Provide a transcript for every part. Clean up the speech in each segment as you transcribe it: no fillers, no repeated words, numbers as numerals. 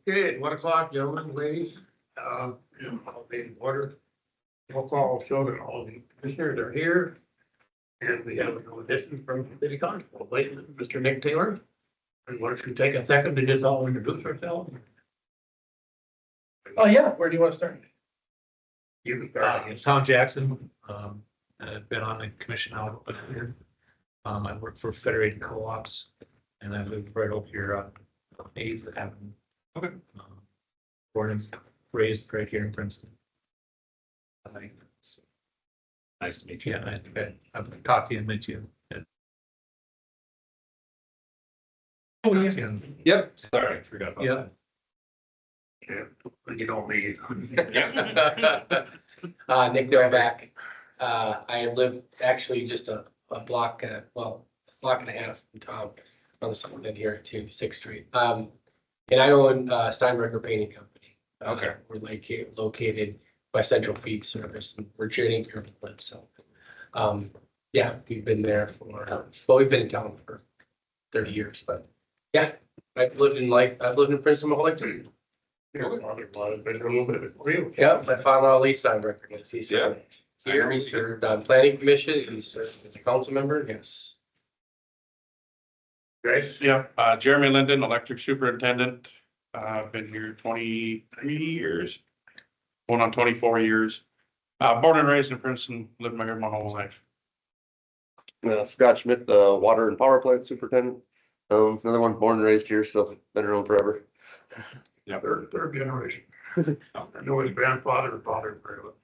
Okay, 1 o'clock, gentlemen, ladies, in order. Roll call show that all the commissioners are here. And we have no addition from city council, Mr. Nick Taylor. And why don't you take a second to just all introduce ourselves? Oh, yeah, where do you want to start? You can start. Tom Jackson, I've been on the commission now here. I work for Federated Co-ops and I live right over here on 8th Avenue. Okay. Born and raised right here in Princeton. Nice to meet you. Yeah, I've talked to you and met you. Oh, yeah. Yep, sorry, forgot about Yeah. that. Yeah, you know me. Nick Novak. I live actually just a block, block and a half from town on the side of here to 6th Street. And I own Steinbrecher Painting Company. Okay. We're located by Central Feed Service and we're trading here in Flint. So, yeah, we've been there we've been in town for 30 years, but yeah, I've lived in Princeton my whole life. Yeah, my father-in-law, Steinbrecher, he served here, he served on planning commission, he served as a council member, yes. Grace? Yeah, Jeremy Linden, electric superintendent. Been here 23 years, going on 24 years. Born and raised in Princeton, lived here my whole life. Scott Schmidt, the water and power plant superintendent. Another one born and raised here, so been around forever. Third generation. I know his grandfather and father very well.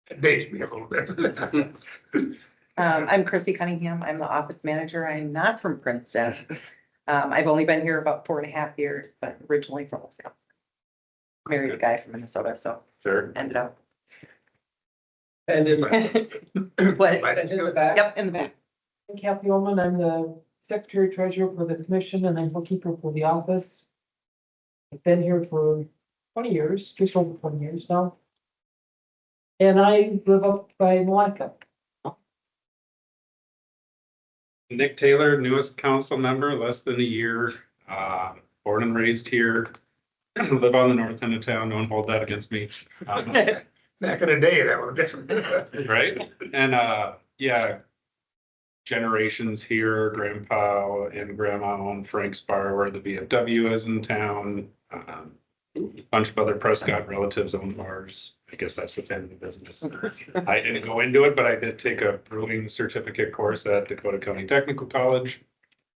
It dates me a little bit. I'm Chrissy Cunningham. I'm the office manager. I'm not from Princeton. I've only been here about 4.5 years, but originally from Wisconsin. Married a guy from Minnesota, so Sure. ended up. And in What? Right. in the back. Yep, in the back. I'm Kathy Ullman. I'm the secretary treasurer for the commission and I'm bookkeeper for the office. I've been here for 20 years, just over 20 years now. And I live up by Malacca. Nick Taylor, newest council member, less than a year, born and raised here. Live on the north end of town, don't hold that against me. Back in the day, that was different. Right? And, yeah, generations here, grandpa and grandma own Frank's Bar where the VFW is in town. A bunch of other Prescott relatives own bars. I guess that's the family business. I didn't go into it, but I did take a brewing certificate course at Dakota County Technical College.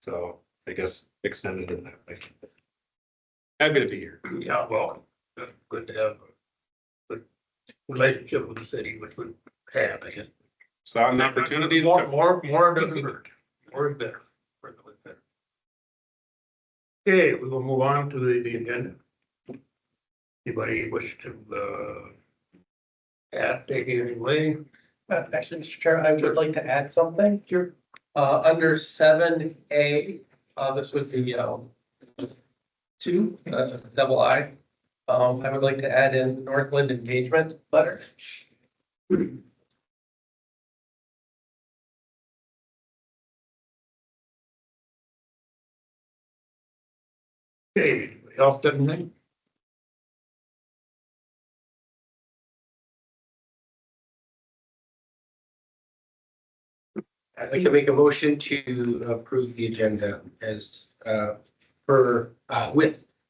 So I guess extended in that way. Happy to be here. Yeah, well, good to have a good relationship with the city, which we have, I guess. Saw an opportunity. More doesn't hurt. More is better. More is better. Okay, we will move on to the agenda. Anybody wish to, take anything away? Actually, Mr. Chair, I would like to add something. Sure. Under 7A, this would be, 2, double I. I would like to add in Northland engagement letter. Okay, anybody else got anything? I'd like to make a motion to approve the agenda as, with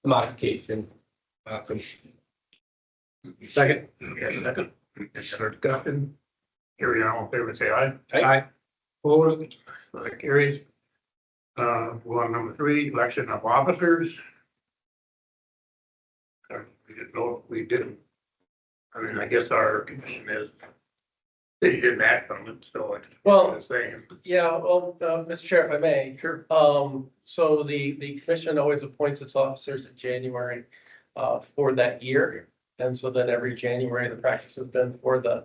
the modification. Second. Okay, second. Any other discussion? Hearing all in favor, say aye. Aye. Opposed, that carries. One, number 3, election of officers. We didn't know if we didn't. I mean, I guess our commission is, they didn't act on it, so it's Well, the same. yeah, well, Mr. Chair, if I may. Sure. So the commission always appoints its officers in January, for that year. And so then every January, the practice has been for the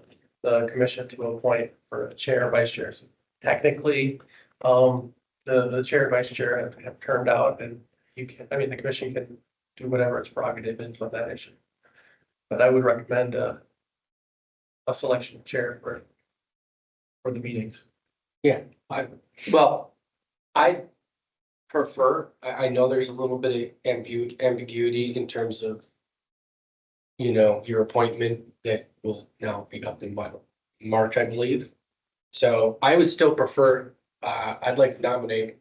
commission to appoint for a chair, vice chair. So technically, the chair and vice chair have turned out and the commission can do whatever its prerogative is on that issue. But I would recommend, a selection of chair for the meetings. Yeah, I prefer, I know there's a little bit of ambiguity in terms of, you know, your appointment that will now be up in what, March, I believe. So I would still prefer, I'd like to nominate,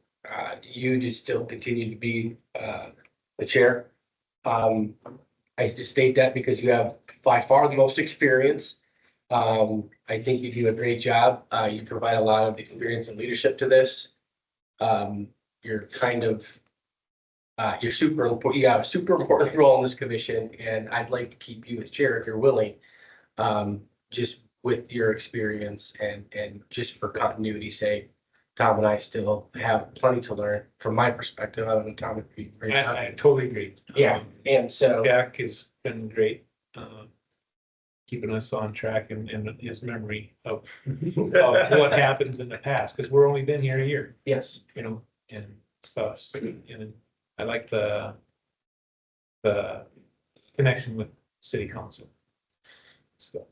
you to still continue to be, the chair. I just state that because you have by far the most experience. I think you do a great job. You provide a lot of experience and leadership to this. You're kind of, you're super important, you have a super important role in this commission, and I'd like to keep you as chair if you're willing. Just with your experience and just for continuity's sake, Tom and I still have plenty to learn from my perspective. I don't know, Tom, would be great. I totally agree. Yeah, and so, Jack has been great, keeping us on track and his memory of what happens in the past, because we're only been here a year, yes, you know, and stuff. So, and I like the connection with city council. So,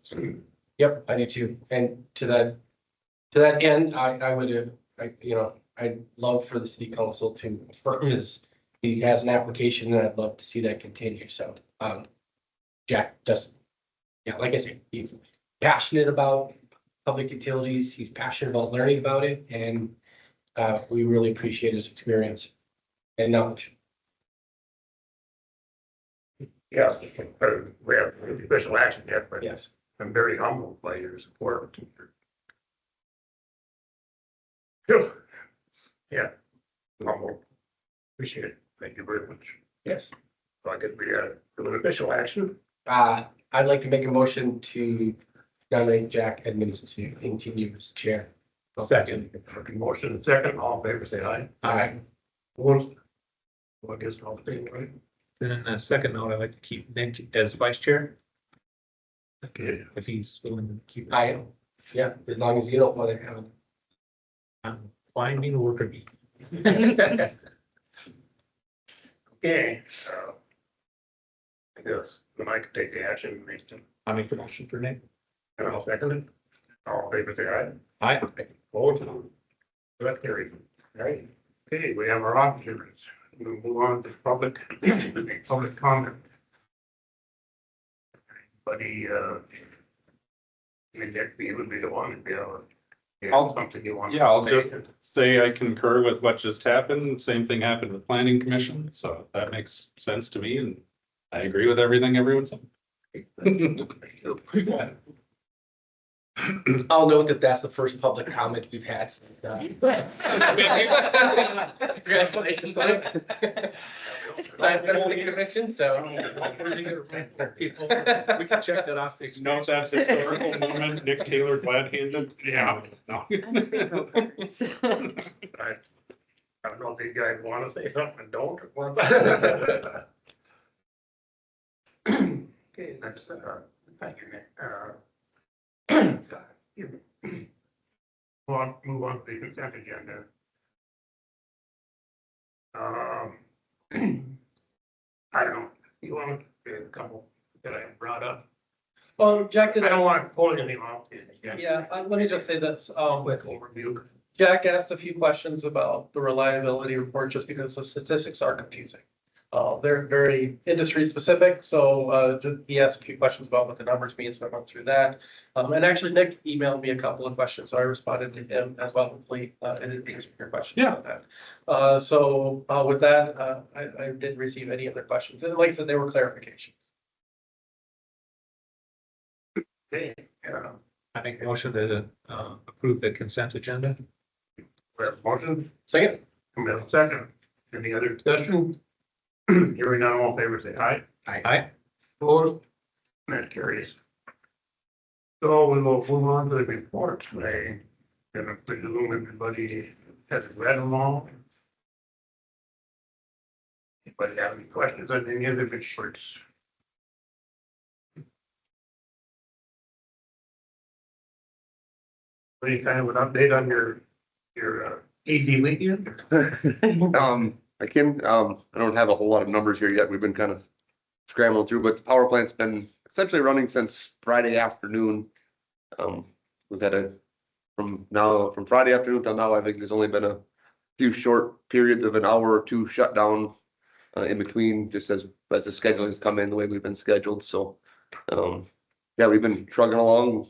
yep, I do too. And to that end, I would, you know, I'd love for the city council to affirm he has an application, and I'd love to see that continue. So, Jack just, yeah, like I said, he's passionate about public utilities. He's passionate about learning about it, and we really appreciate his experience and knowledge. Yeah, we have official action yet, but Yes. I'm very humbled by your support. Phew. Yeah, humble. Appreciate it. Thank you very much. Yes. So I guess we do an official action. I'd like to make a motion to nominate Jack Edmonds to continue as chair. Second. Motion second, all in favor, say aye. Aye. Opposed? Well, I guess all three, right? then on a second note, I'd like to keep Nick as vice chair. Okay. If he's willing to keep. I, yeah, as long as you don't want to have it. I'm finding worker bee. Okay, I guess then I could take the action, I make the motion for Nick. and I'll second it. All in favor, say aye. Aye. Opposed? That carried. All right. Okay, we have our officers. We'll move on to public comment. Buddy, Nick, you would be the one if you have something you want. Yeah, I'll just say I concur with what just happened. Same thing happened with planning commission, so that makes sense to me, and I agree with everything everyone said. I'll note that that's the first public comment we've had since. Congratulations, Lynn. I've been on the convention, so. People, we can check that off. Note that historical moment, Nick Taylor glad handed. Yeah. No. I don't know if these guys want to say something and don't. Or what. Okay, next, thank you, Nick. Move on to the consent agenda. I don't know, you want a couple that I brought up? Well, Jack I did, don't want to pull anything off. yeah, let me just say this, Quick overview. Jack asked a few questions about the reliability report just because the statistics are confusing. They're very industry specific, so he asked a few questions about what the numbers mean, so I went through that. And actually Nick emailed me a couple of questions, so I responded to him as well. Hopefully, I didn't answer your question about that. So with that, I didn't receive any other questions, and like I said, they were clarification. Okay, I make a motion to approve the consent agenda. we have a motion, Second, we have a second. Any other discussion? Hearing none, all in favor, say aye. Aye. Opposed? That carries. So we will move on to the reports. I gonna presume everybody has read them all. Anybody have any questions on any of the reports? Any kind of an update on your AD weekend? I don't have a whole lot of numbers here yet. We've been kind of scrambling through, but the power plant's been essentially running since Friday afternoon. We've had from Friday afternoon till now, I think there's only been a few short periods of an hour or two shut down in between, just as the scheduling's come in the way we've been scheduled, so. Yeah, we've been trucking along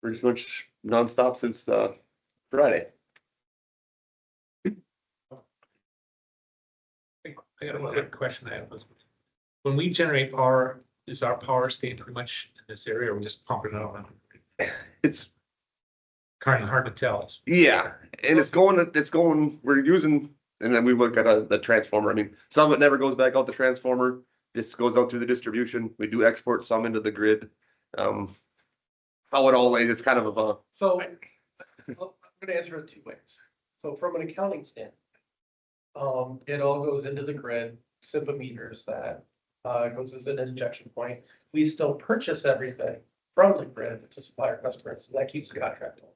pretty much nonstop since Friday. I got another question I have was, when we generate power, is our power staying pretty much in this area or we just pumping it on? It's, Kind of hard to tell. yeah, and it's going, we're using, and then we look at the transformer. I mean, some of it never goes back out the transformer, just goes out through the distribution. We do export some into the grid. How it all lays, it's kind of a, So I'm gonna answer it two ways. So from an accounting standpoint, it all goes into the grid, SIPA meters that, goes as an injection point. We still purchase everything from the grid to supply our customers, so that keeps the contract on.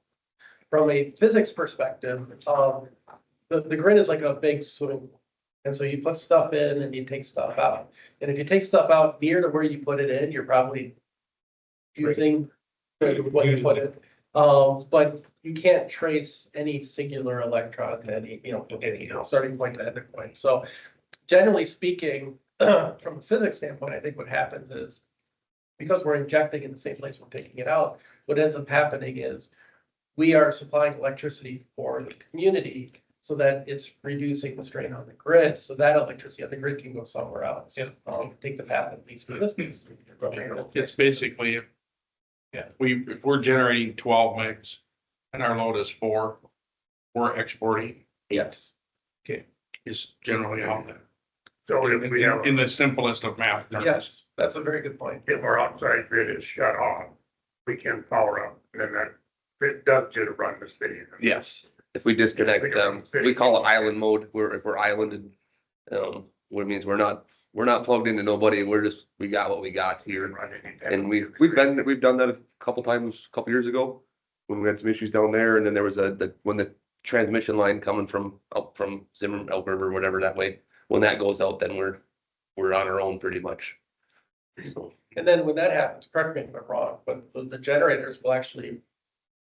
From a physics perspective, the grid is like a big swimming pool. And so you put stuff in and you take stuff out. And if you take stuff out near to where you put it in, you're probably using what you put in. But you can't trace any singular electron to any, any starting point to ending point. So generally speaking, from a physics standpoint, I think what happens is because we're injecting in the same place we're taking it out, what ends up happening is we are supplying electricity for the community so that it's reducing the strain on the grid. So that electricity on the grid can go somewhere else. Yeah. Take the path at least for this case. It's basically, Yeah. if we're generating 12 megs and our load is 4, we're exporting Yes. is generally how that. So if we have, In the simplest of math terms. Yes, that's a very good point. if our outside grid is shut off, we can power up, and then that, it does just run the city. yes. If we disconnect, we call it island mode, if we're islanded. What it means we're not plugged into nobody, we got what we got here. And we've done that a couple times, a couple years ago, when we had some issues down there, and then there was when the transmission line coming up from Zimmerman, Elk River, whatever that way, when that goes out, then we're on our own pretty much. So, And then when that happens, correct me if I'm wrong, but the generators will actually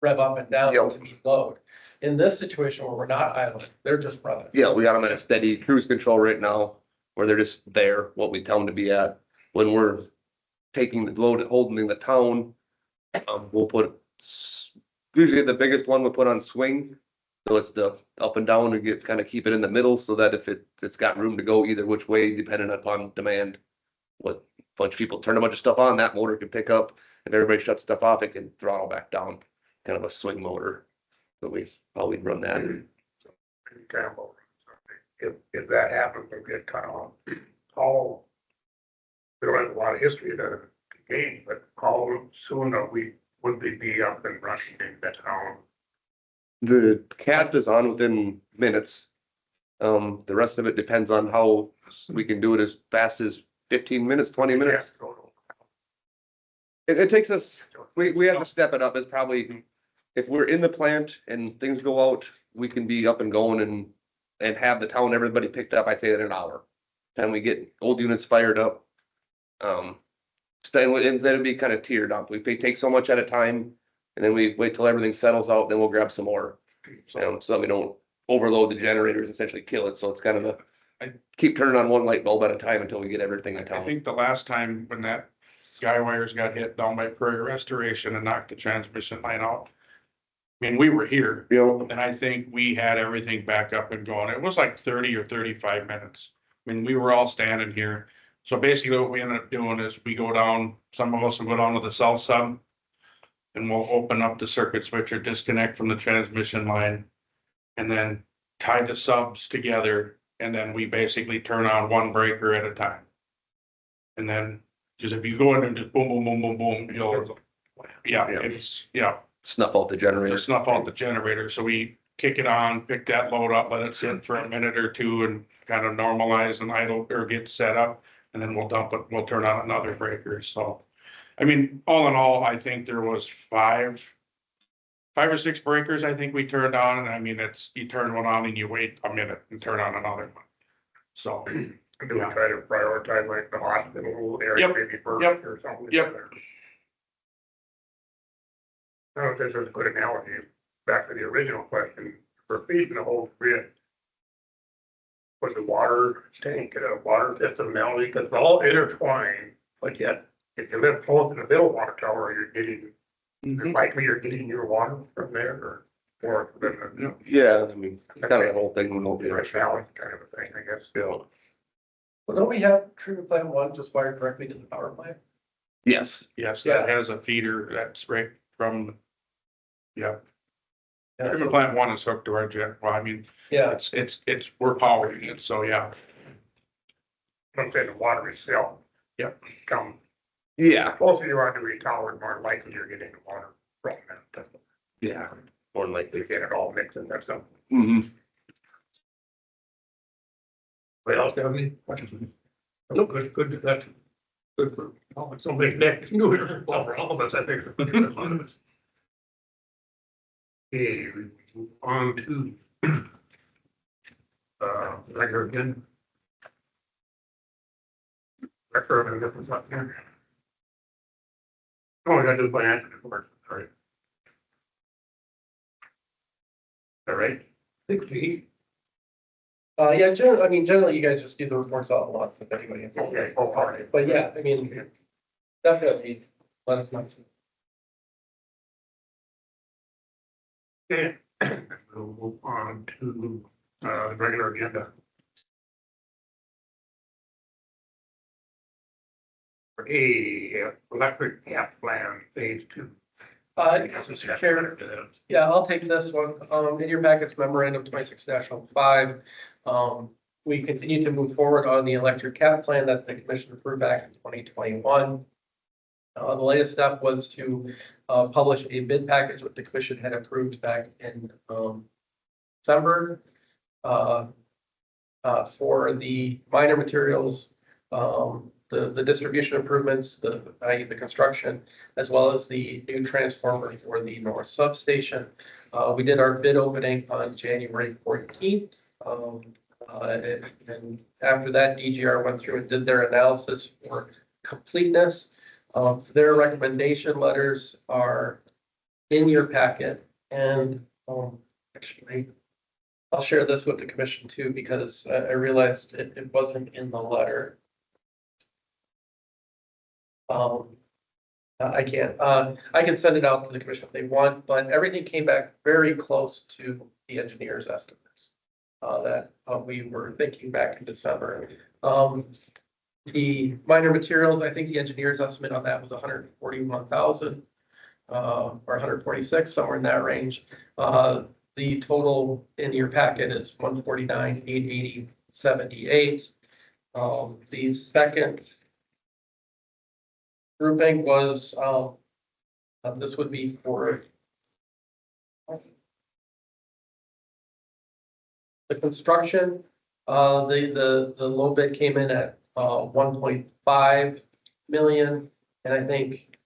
rev up and down Yep. to meet load. In this situation where we're not island, they're just running. yeah, we got them at a steady cruise control right now, where they're just there, what we tell them to be at. When we're taking the load, holding the town, we'll put, usually the biggest one we'll put on swing. So it's the up and down to kind of keep it in the middle so that if it's got room to go either which way, depending upon demand. What bunch of people turn a bunch of stuff on, that motor can pick up. If everybody shuts stuff off, it can throttle back down, kind of a swing motor. So how we'd run that. Campbell, if that happens, we'll get cut off. How, we don't have a lot of history of the game, but how soon would they be up and running in that town? The cat is on within minutes. The rest of it depends on how we can do it as fast as 15 minutes, 20 minutes. It takes us, we have to step it up. It's probably, if we're in the plant and things go out, we can be up and going and have the town, everybody picked up, I'd say in an hour. Then we get old units fired up. Instead it'd be kind of tiered up. We take so much at a time and then we wait till everything settles out, then we'll grab some more. So that we don't overload the generators, essentially kill it. So it's kind of keep turning on one light bulb at a time until we get everything in I town. think the last time when that guy wires got hit down by Prairie Restoration and knocked the transmission line out. I mean, we were here, You know, and I think we had everything back up and going. It was like 30 or 35 minutes. I mean, we were all standing here. So basically what we ended up doing is we go down, some of us will go down to the south sub. And we'll open up the circuit switcher, disconnect from the transmission line. And then tie the subs together, and then we basically turn on one breaker at a time. And then, because if you go in and just boom, boom, boom, boom, boom, snuff out the generator. to snuff out the generator. So we kick it on, pick that load up, let it sit for a minute or two and kind of normalize and idle or get set up. And then we'll dump it, we'll turn on another breaker. So, I mean, all in all, I think there was five or six breakers I think we turned on. And I mean, you turn one on and you wait a minute and turn on another one. So. Do we try to prioritize like the hospital area maybe first or something? Yep. I don't know if this is a good analogy, back to the original question, for feeding the whole grid. For the water tank and a water system now, because it's all intertwined, but yet if you live close to the middle water tower, you're getting, likely you're getting your water from there or from Yeah, I mean, kind of the whole thing. the right valley kind of a thing, I guess. Yeah. Well, don't we have treatment plant one just wired directly to the power plant? Yes, Yes, that has a feeder that's right from, yeah. Yeah, Treatment so- plant one is hooked to our jet. Well, I mean, Yeah, it's, we're powering it, so yeah. I'm saying the water itself. Yep. Come yeah, closer you are to the tower, the more likely you're getting the water from that. yeah, more than They likely. get it all mixed in there, so. Hmm. What else, have any questions? No, good, that's good for, so big neck, well, for all of us, I think. For a lot of us. Okay, we move on to regular again. Record of difference up here. Oh, we gotta do financial report, sorry. All right, 60. yeah, generally you guys just do the reports all at once if anybody. has- Okay, all right. But yeah, I mean, definitely let us know. Okay, we'll move on to, the regular agenda. For A, electric cap plan, phase 2. Yes, Mr. Chair. Yeah, I'll take this one. In your packets, memorandum 26-05. We continue to move forward on the electric cap plan that the commission approved back in 2021. The latest step was to publish a bid package, what the commission had approved back in December. For the minor materials, the distribution improvements, the construction, as well as the new transformer for the north substation. We did our bid opening on January 14th. And after that, DGR went through and did their analysis for completeness. Their recommendation letters are in your packet, and actually, I'll share this with the commission too, because I realized it wasn't in the letter. I can send it out to the commission if they want, but everything came back very close to the engineer's estimates that we were thinking back in December. The minor materials, I think the engineer's estimate on that was 141,000 or 146, somewhere in that range. The total in your packet is 149,880.78. The second grouping was, this would be for the construction. The low bid came in at 1.5 million, and I think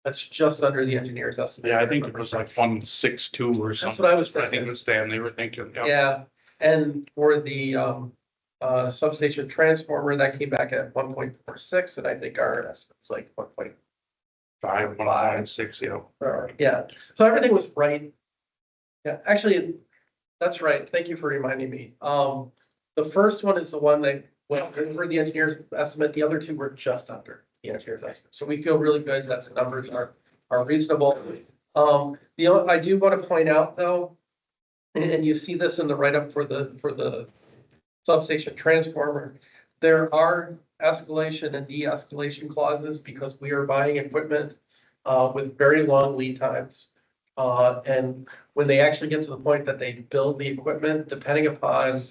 that's just under the engineer's estimate. Yeah, I think it was like 162 or something. That's what I was I thinking. think it was Dan, they were thinking, yeah. Yeah, and for the substation transformer, that came back at 1.46, and I think our estimate was like 1.5. 1.6, yeah. Yeah, so everything was right. Yeah, actually, that's right. Thank you for reminding me. The first one is the one that went over the engineer's estimate. The other two were just under the engineer's estimate. So we feel really good that the numbers are reasonable. I do want to point out though, and you see this in the write-up for the substation transformer, there are escalation and de-escalation clauses because we are buying equipment with very long lead times. And when they actually get to the point that they build the equipment, depending upon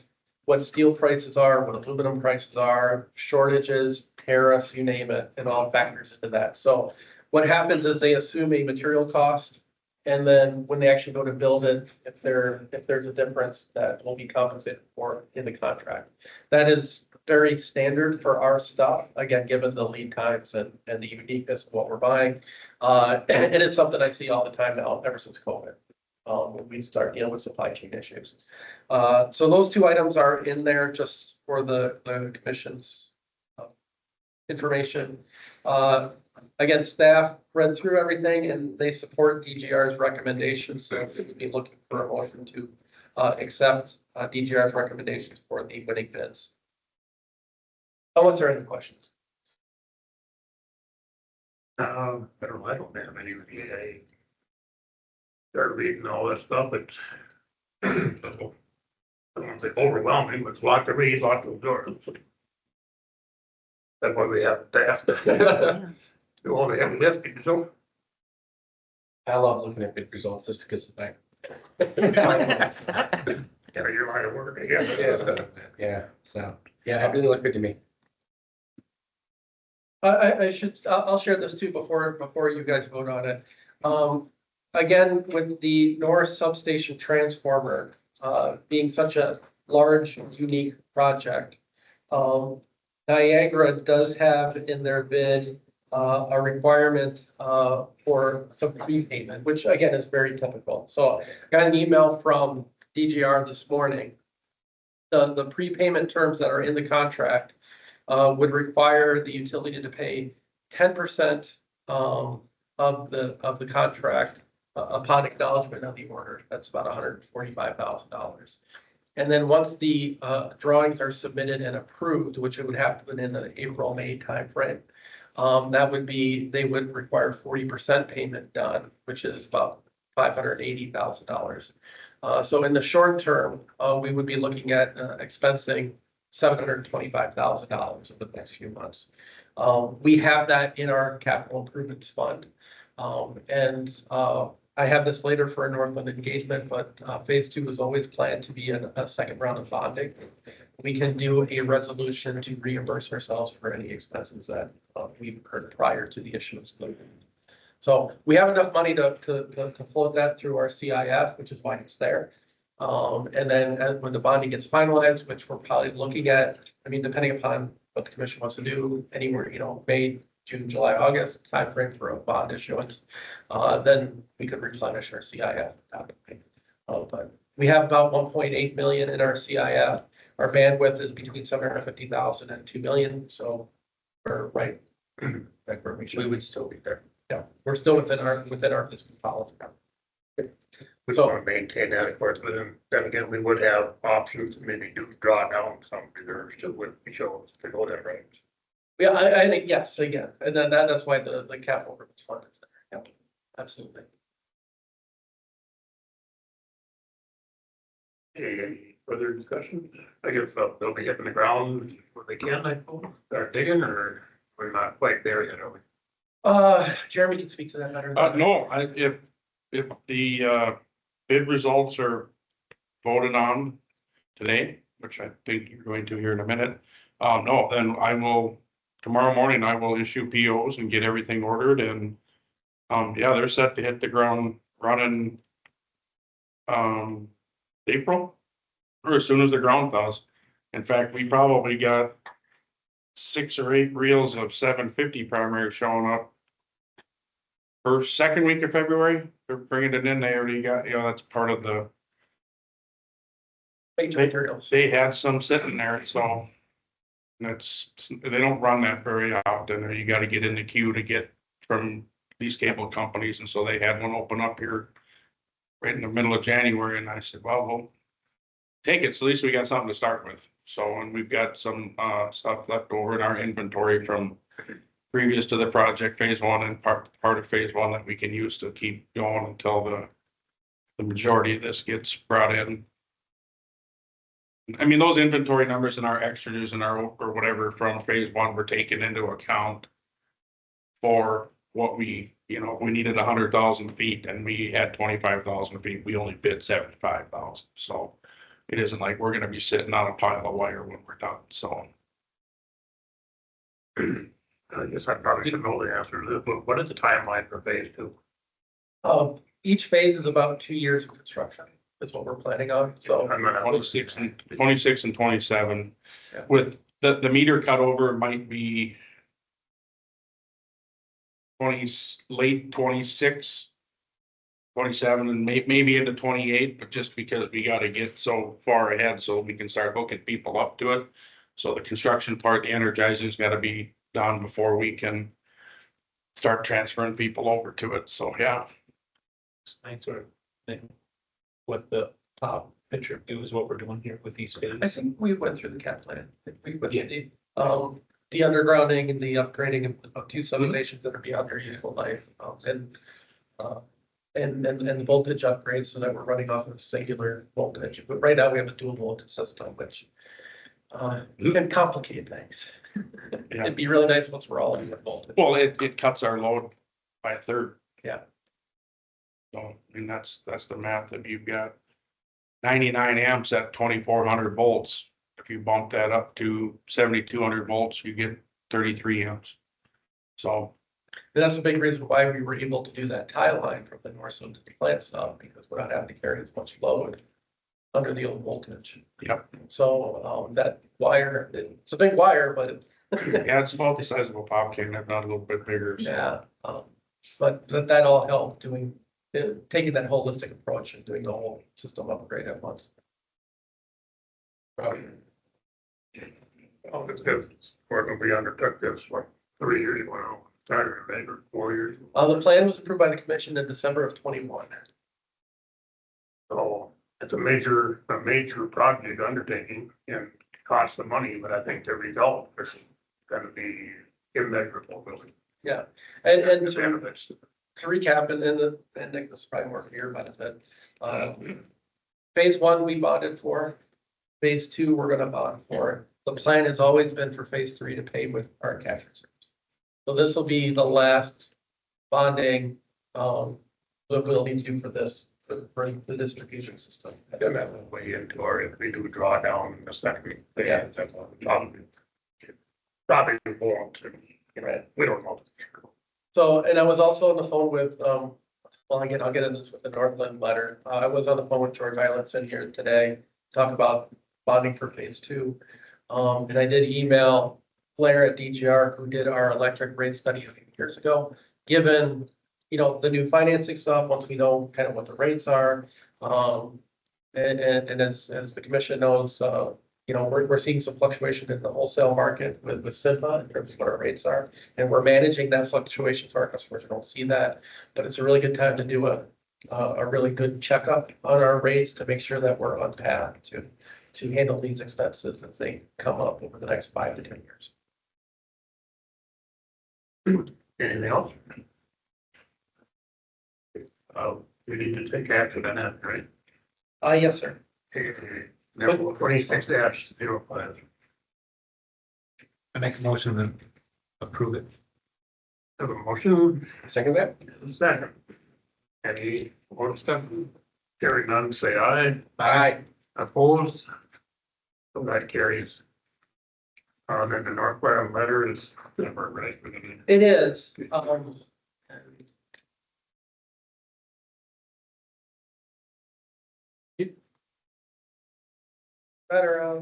what steel prices are, what aluminum prices are, shortages, tariffs, you name it, it all factors into that. So what happens is they assume a material cost, and then when they actually go to build it, if there's a difference, that will be compensated for in the contract. That is very standard for our stuff, again, given the lead times and the uniqueness of what we're buying. And it's something I see all the time now, ever since COVID, when we start dealing with supply chain issues. So those two items are in there just for the commission's information. Again, staff read through everything and they support DGR's recommendations, so we would be looking for a motion to accept DGR's recommendations for the winning bids. Unless there are any questions. I don't know, I don't have any, I started reading all this stuff, it's I don't want to say overwhelming, but it's a lot to read, lots to absorb. That's why we have to You only have a list, so. I love looking at big results just because of that. Yeah, your line of work, I guess. Yeah, so, yeah, everything looked good to me. I'll share this too before you guys vote on it. Again, with the Norris substation transformer, being such a large, unique project, Niagara does have in their bid, a requirement, for some prepayment, which again is very typical. So I got an email from DGR this morning. The prepayment terms that are in the contract, would require the utility to pay 10% of the contract upon acknowledgement of the order. That's about $145,000. And then once the drawings are submitted and approved, which it would happen in the April-May timeframe, that would be, they would require 40% payment done, which is about $580,000. So in the short term, we would be looking at expensing $725,000 over the next few months. We have that in our capital improvements fund. I have this later for a Northland engagement, but phase 2 is always planned to be a second round of bonding. We can do a resolution to reimburse ourselves for any expenses that we've incurred prior to the issuance of the bond. So we have enough money to float that through our CIF, which is why it's there. And then when the bonding gets finalized, which we're probably looking at, I mean, depending upon what the commission wants to do, anywhere, May, June, July, August timeframe for a bond issuance, then we could replenish our CIF. But we have about 1.8 million in our CIF. Our bandwidth is between 750,000 and 2 million. So we're right where we would still be there. Yeah, we're still within our fiscal policy. We just want to maintain that, of course, but then again, we would have options to maybe draw down some reserves to would be shows to go that right. Yeah, I think, yes, again, and then that's why the capital improvements fund is there. Yeah, absolutely. Any further discussion? I guess they'll be hitting the ground when they can, I suppose, start digging, or we're not quite there yet, are we? Jeremy can speak to that better. No, if the bid results are voted on today, which I think you're going to hear in a minute, no, then tomorrow morning, I will issue POs and get everything ordered, and yeah, they're set to hit the ground running April, or as soon as the ground thaws. In fact, we probably got 6 or 8 reels of 750 primary showing up for second week of February. They're bringing it in. They already got, that's part of the, they had some sitting there, so they don't run that very often, or you got to get in the queue to get from these cable companies. And so they had one open up here right in the middle of January. And I said, well, we'll take it. So at least we got something to start with. So, and we've got some stuff left over in our inventory from previous to the project phase 1 and part of phase 1 that we can use to keep going until the majority of this gets brought in. I mean, those inventory numbers and our extras and or whatever from phase 1 were taken into account for what we needed 100,000 feet and we had 25,000 feet. We only bid 75,000. So it isn't like we're going to be sitting on a pile of wire when we're done. So I guess I probably should know the answer to this, but what is the timeline for phase 2? Each phase is about 2 years of construction. That's what we're planning on. So 26 and 27, yeah. With the meter cut over might be late 26, 27, and maybe into 28, but just because we got to get so far ahead so we can start hooking people up to it. So the construction part, the energizing's got to be done before we can start transferring people over to it. So yeah. Thanks for with the top picture view is what we're doing here with these I phases. think we went through the cap plan. We went Yeah. through the undergrounding and the upgrading of two substations that are beyond their useful life, and the voltage upgrades so that we're running off of singular voltage. But right now we have a dual voltage system, which can complicate things. It'd be really nice once we're all in voltage. Well, it cuts our load by a third. Yeah. So, I mean, that's the math. If you've got 99 amps at 2400 volts, if you bump that up to 7200 volts, you get 33 amps. So, And that's a big reason why we were able to do that tie line from the north side to the plant stop, because we're not having to carry as much load under the old voltage. yep. So, that wire, it's a big wire, but Yeah, it's about the size of a pop can, if not a little bit bigger. So. yeah, but that all helped taking that holistic approach and doing the whole system upgrade at once. Oh, it's good. When we undertook this, what, 3 years ago now, started maybe 4 years. The plan was approved by the commission in December of 21. So it's a major project undertaking and costs the money, but I think the result is gonna be immeasurable, really. Yeah, and The benefits. to recap, and Nick, this is probably more for your benefit. Phase one, we bonded for. Phase two, we're gonna bond for. The plan has always been for phase three to pay with our cash reserves. So this will be the last bonding, that we'll need to do for this, for the distribution system. I don't have a way into our, if we do drawdown in the second. Yeah. That's probably involved, Right. we don't know. So, and I was also on the phone with, well, again, I'll get into this with the Northland letter. I was on the phone with George Islandson here today, talk about bonding for phase two. And I did email Blair at DGR, who did our electric rate study a few years ago, given, the new financing stuff, once we know kind of what the rates are. And as the commission knows, we're seeing some fluctuation in the wholesale market with SIMPA in terms of what our rates are. And we're managing that fluctuation so our customers don't see that. But it's a really good time to do a really good checkup on our rates to make sure that we're on path to handle these expenses as they come up over the next 5 to 10 years. Anything else? We need to take action on that, right? Yes, sir. Number 26-05. I make a motion to approve it. Have a motion, Second that? second. Any more discussion? Hearing none, say aye. Aye. Opposed? So that carries. Then the Northland letter is never right. It is. Better,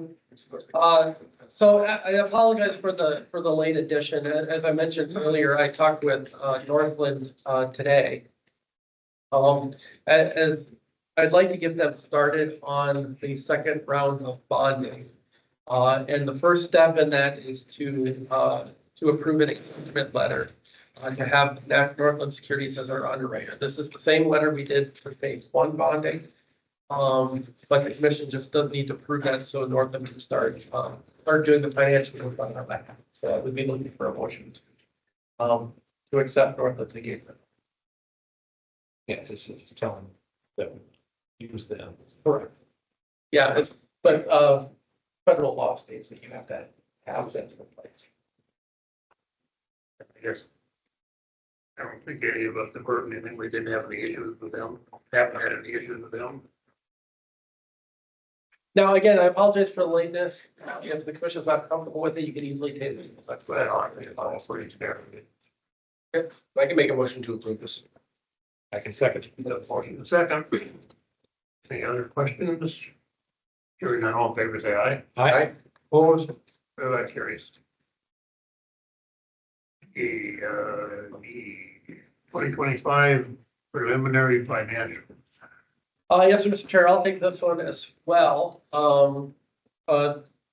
so I apologize for the late addition. As I mentioned earlier, I talked with Northland today. And I'd like to get them started on the second round of bonding. And the first step in that is to approve an agreement letter to have Northland Securities as our underwriter. This is the same letter we did for phase one bonding. But the commission just doesn't need to approve that, so Northland can start doing the financial work on our behalf. So I would be looking for a motion to accept Northland's engagement. Yes, it's telling that we use them. Correct. Yeah, but federal law states that you have to have that in place. Yes. I don't think any of us have heard anything. We didn't have any issues with them. Haven't had any issues with them. Now, again, I apologize for the lateness. If the commission's not comfortable with it, you can easily table it. That's what I think it's all pretty fair. I can make a motion to approve this. I can second. Motion second. Any other questions? Hearing none, all in favor, say aye. Aye. Opposed? So that carries. The 2025 preliminary financial. Yes, Mr. Chair, I'll take this one as well.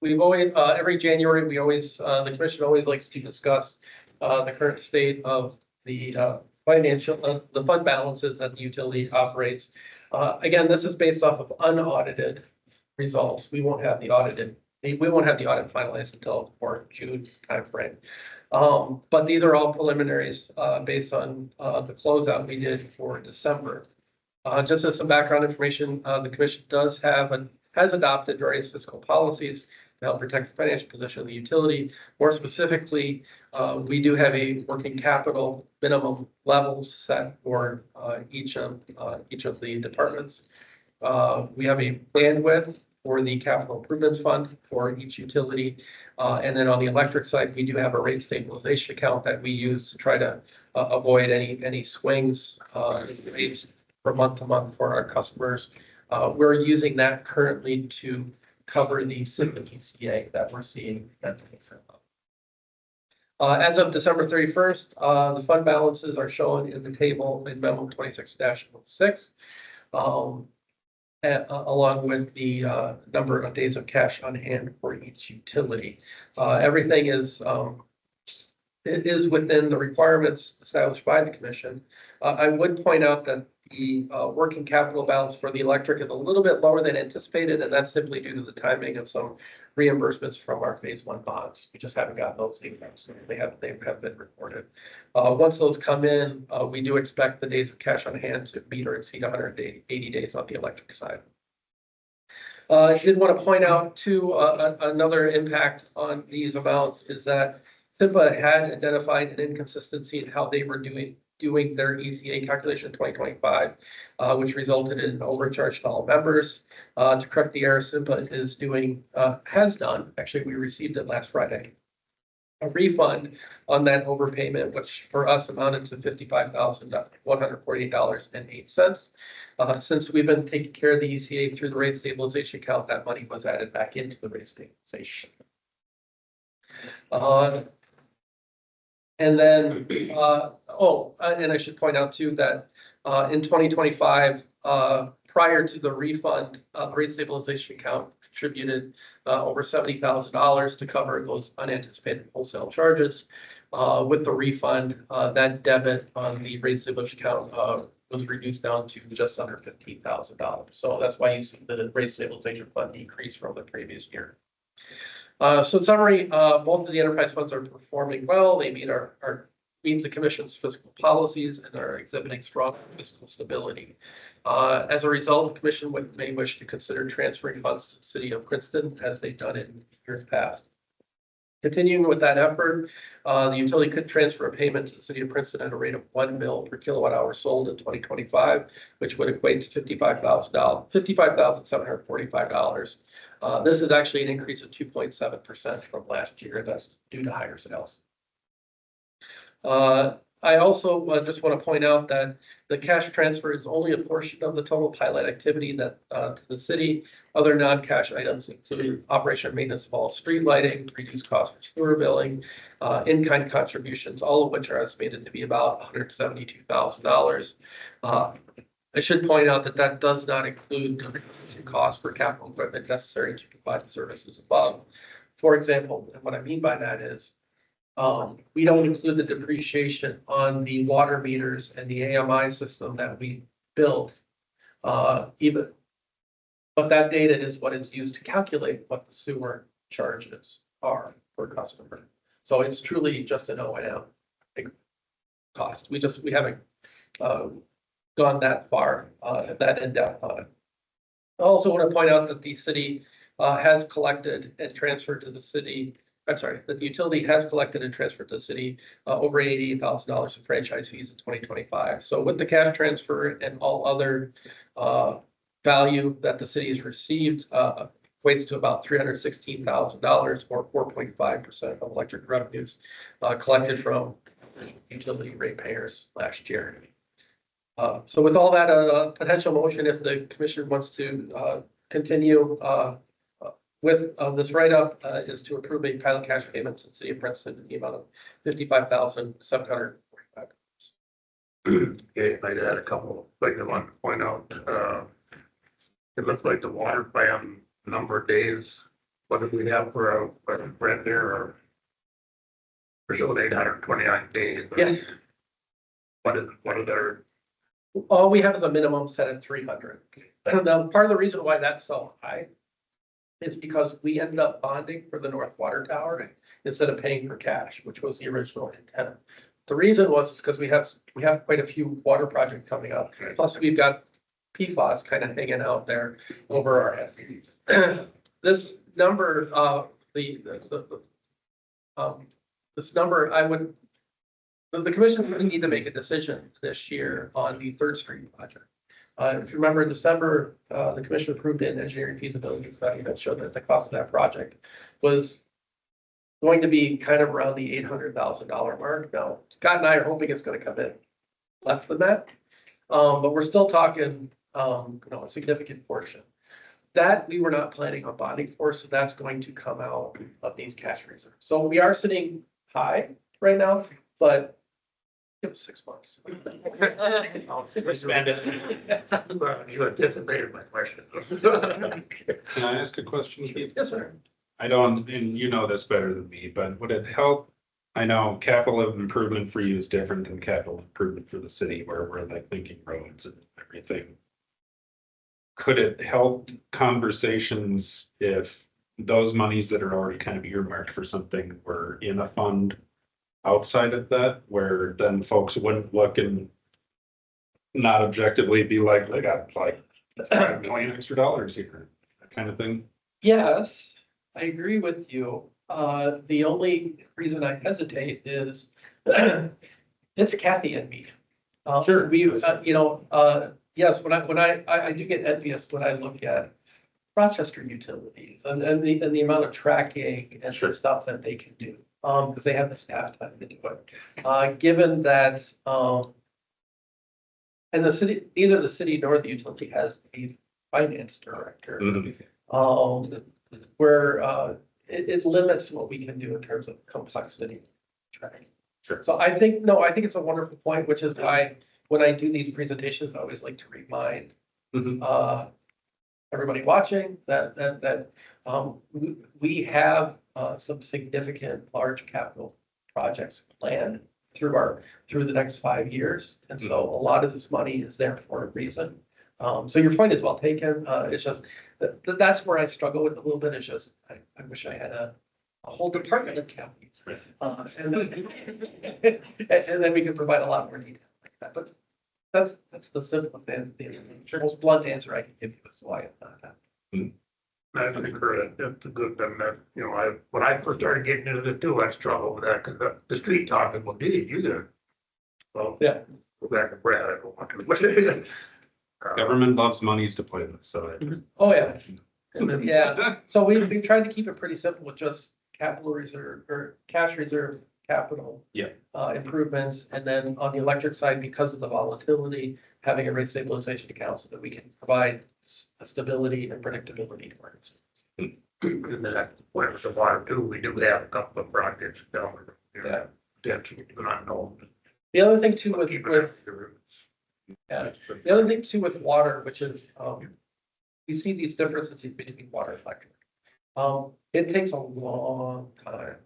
We've always, every January, the commission always likes to discuss the current state of the financial, the fund balances that the utility operates. Again, this is based off of unaudited results. We won't have the audit finalized until for June timeframe. But these are all preliminaries, based on, the closeout we did for December. Just as some background information, the commission has adopted various fiscal policies to help protect the financial position of the utility. More specifically, we do have a working capital minimum levels set for each of the departments. We have a bandwidth for the capital improvements fund for each utility. And then on the electric side, we do have a rate stabilization account that we use to try to avoid any swings in rates from month to month for our customers. We're using that currently to cover the SIPA TCA that we're seeing. As of December 31st, the fund balances are shown in the table in memo 26-06. Along with the number of days of cash on hand for each utility. Everything is within the requirements established by the commission. I would point out that the working capital balance for the electric is a little bit lower than anticipated, and that's simply due to the timing of some reimbursements from our phase one bonds. We just haven't got those emails. They have been reported. Once those come in, we do expect the days of cash on hand to meet or exceed 180 days on the electric side. I did want to point out too, another impact on these amounts is that SIPA had identified an inconsistency in how they were doing their ECA calculation in 2025, which resulted in an overcharge to all members. To correct the error, SIPA has done, actually, we received it last Friday, a refund on that overpayment, which for us amounted to $55,148.08. Since we've been taking care of the ECA through the rate stabilization account, that money was added back into the rate stabilization. And then, and I should point out too that in 2025, prior to the refund, the rate stabilization account contributed over $70,000 to cover those unanticipated wholesale charges. With the refund, that debit on the rate stabilization account was reduced down to just under $15,000. So that's why you see the rate stabilization fund decrease from the previous year. So in summary, both of the enterprise funds are performing well. They meet the commission's fiscal policies and are exhibiting strong fiscal stability. As a result, the commission may wish to consider transferring funds to the city of Princeton as they've done in years past. Continuing with that effort, the utility could transfer a payment to the city of Princeton at a rate of 1 mil per kilowatt hour sold in 2025, which would equate to $55,745. This is actually an increase of 2.7% from last year. That's due to higher sales. I also just want to point out that the cash transfer is only a portion of the total pilot activity that to the city. Other non-cash items include operation and maintenance of all street lighting, reduced cost for sewer billing, in-kind contributions, all of which are estimated to be about $172,000. I should point out that that does not include costs for capital equipment necessary to provide the services above. For example, and what I mean by that is we don't include the depreciation on the water meters and the AMI system that we built, but that data is what is used to calculate what the sewer charges are per customer. So it's truly just an O&M cost. We haven't gone that far, that in depth on it. I also want to point out that the city has collected and transferred to the city. The utility has collected and transferred to the city over $88,000 in franchise fees in 2025. So with the cash transfer and all other value that the city has received, equates to about $316,000 or 4.5% of electric revenues collected from utility ratepayers last year. So with all that, potential motion, if the commission wants to continue with this write-up, is to approve a pilot cash payment to the city of Princeton in the amount of $55,745. Okay, I had a couple of things I want to point out. It looks like the water plan number of days. What did we have for a rent there? Or we're showing 829 days. Yes. What are their All we have is a minimum set at 300. Now, part of the reason why that's so high is because we ended up bonding for the North Water Tower instead of paying for cash, which was the original intent. The reason was because we have quite a few water projects coming up. Plus, we've got PFAS kind of hanging out there over our heads. This number, this number, the commission would need to make a decision this year on the Third Street project. If you remember in December, the commission approved an engineering feasibility study that showed that the cost of that project was going to be kind of around the $800,000 mark. Now, Scott and I are hoping it's gonna come in less than that. But we're still talking, a significant portion. That we were not planning on bonding for, so that's going to come out of these cash reserves. So we are sitting high right now, but give us 6 months. Spend it. Well, you anticipated my question. Can I ask a question, Keith? Yes, sir. I don't, and you know this better than me, but would it help? I know capital improvement for you is different than capital improvement for the city, where we're like thinking roads and everything. Could it help conversations if those monies that are already kind of earmarked for something were in a fund outside of that, where then folks wouldn't look and not objectively be like, they got like $5 million extra here, that kind of thing? Yes, I agree with you. The only reason I hesitate is it's Kathy and me. Sure. Yes, when I do get envious when I look at Rochester utilities and the amount of tracking and the stuff that they can do. Because they have the staff time to do it. Given that, and the city, neither the city nor the utility has a finance director. Where it limits what we can do in terms of complexity tracking. Sure. So I think it's a wonderful point, which is why when I do these presentations, I always like to remind everybody watching that we have some significant large capital projects planned through the next 5 years. And so a lot of this money is there for a reason. So your point is well taken. It's just that's where I struggle with a little bit. It's just I wish I had a whole department of counties. And then we could provide a lot more detail like that. But that's the simplest answer, the most blunt answer I can give you is why it's not that. That's a good thing that, when I first started getting into it too, I struggled with that, because the street talking, well, dude, you there. Well, Yeah. go back to Brad, I don't want to, what it is. Government loves monies to play with, so. Oh, yeah. Yeah, so we've tried to keep it pretty simple with just capital reserve or cash reserve capital. Yeah. Improvements, and then on the electric side, because of the volatility, having a rate stabilization account so that we can provide stability and predictability to markets. And then that, when it's a water too, we do have a couple of projects down. Yeah. That's not known. The other thing too with, Keep it with up to the roots. Yeah, the other thing too with water, which is, we see these differences between water and electric. It takes a long time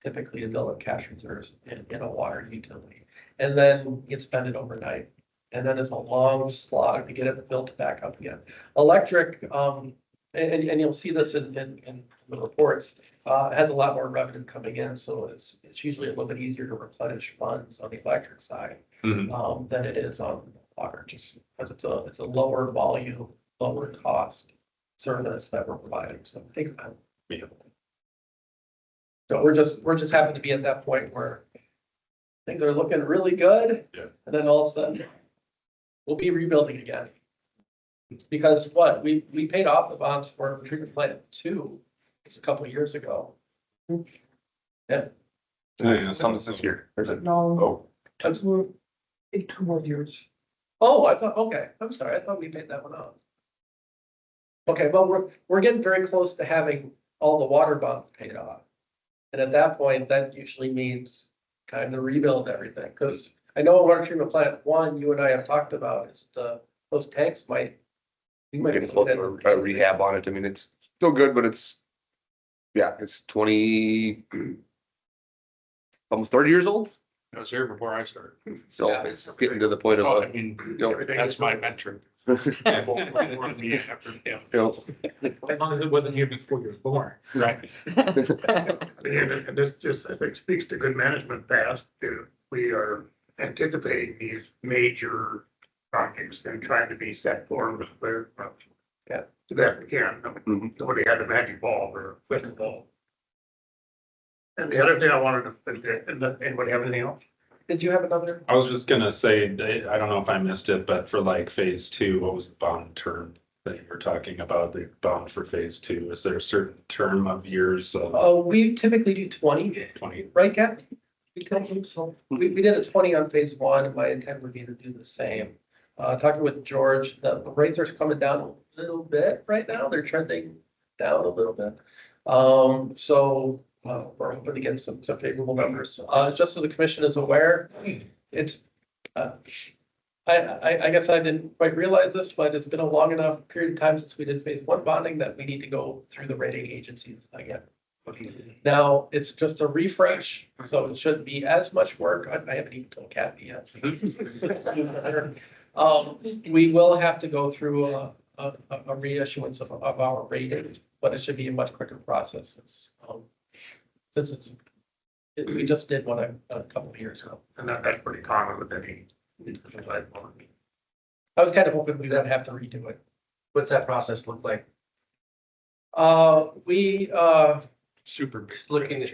typically to build up cash reserves in a water utility. And then you spend it overnight. And then it's a long slog to get it built back up again. Electric, and you'll see this in the reports, has a lot more revenue coming in. So it's usually a little bit easier to replenish funds on the electric side. Than it is on water, just because it's a lower volume, lower cost service that we're providing. So it takes time. Yeah. So we're just happy to be at that point where things are looking really good. Yeah. And then all of a sudden we'll be rebuilding again. Because we paid off the bonds for treatment plant 2 just a couple of years ago. Yeah. It's coming this year. There's a, No, oh, we're in 2 more years. Oh, I thought, okay, I'm sorry, I thought we paid that one off. Okay, well, we're getting very close to having all the water bonds paid off. And at that point, that usually means time to rebuild everything, because I know water treatment plant 1, you and I have talked about is those tanks we might getting close to a rehab on it. I mean, it's still good, but it's 20, almost 30 years old. It was here before I started. So it's getting to the point Oh, I of, mean, you that's my metric. As long as it wasn't here before you were born. Right. And this just, I think, speaks to good management past, too. We are anticipating these major projects and trying to be set forward with their approach. Yeah. So that we can, Mhm. nobody had a magic ball or a crystal ball. And the other thing I wanted to, anybody have anything else? Did you have another? I was just gonna say, I don't know if I missed it, but for like phase two, what was the bond term that you were talking about, the bond for phase two? Is there a certain term of years of We typically do 20, 20? right, Kat? We did a 20 on phase one, and my intent would be to do the same. Talking with George, the rates are coming down a little bit right now. They're trending down a little bit. We're hoping to get some favorable numbers. Just so the commission is aware, it's, I guess I didn't quite realize this, but it's been a long enough period of time since we did phase one bonding that we need to go through the rating agencies again. Now, it's just a refresh, so it shouldn't be as much work. I haven't even told Kathy yet. We will have to go through a reissuance of our rating, but it should be a much quicker process. Since we just did one a couple of years ago. And that's pretty common with any. I was kind of hoping we wouldn't have to redo it. What's that process look like? We, Super. Just looking at,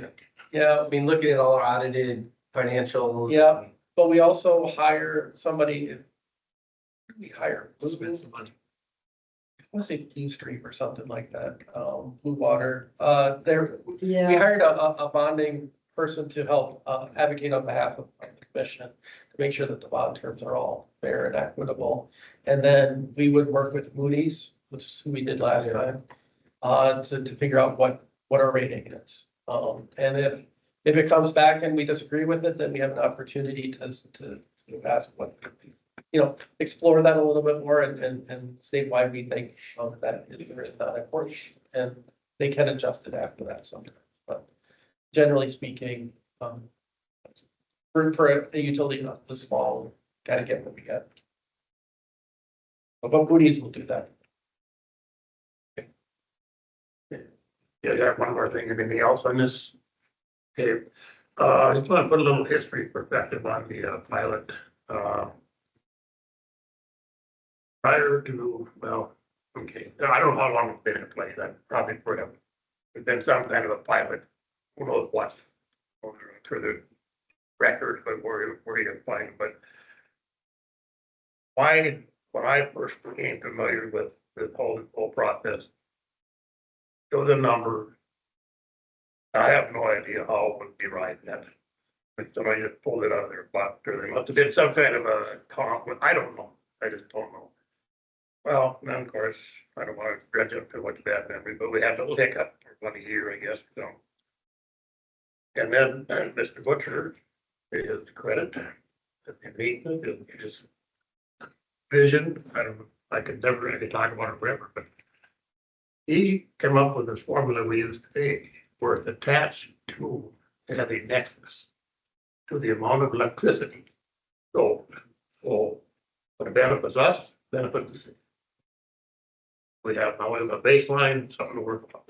I mean, looking at all our audited financials. Yeah. but we also hire somebody. We hire. Spend some money. I want to say Blue Street or something like that, Blue Water. We Yeah, hired a bonding person to help advocate on behalf of the commission to make sure that the bond terms are all fair and equitable. And then we would work with Moody's, which is who we did last time, to figure out what our rating is. And if it comes back and we disagree with it, then we have an opportunity to ask what, explore that a little bit more and state why we think that is or is not important. And they can adjust it after that sometimes. But generally speaking, for a utility not this small, gotta get what we get. But Moody's will do that. Yeah, I got one more thing, anything else on this? Okay, I just want to put a little history perspective on the pilot. Prior to, well, okay, I don't know how long it's been in place, that probably forever. There's been some kind of a pilot, who knows what, through the records, but where you can find, but when I first became familiar with the whole process, there was a number. I have no idea how it would be right that. But somebody just pulled it out of their butt, or they must have been some kind of a conflict. I don't know. I just don't know. Well, then of course, I don't want to dredge up too much bad memory, but we had a little hiccup for about a year, I guess, so. And then Mr. Butcher, his credit, his vision, I could talk about it forever, but he came up with this formula we use today, where it's attached to, it has a nexus to the amount of electricity. So what benefits us, benefits the city. We have now a baseline, something to work on.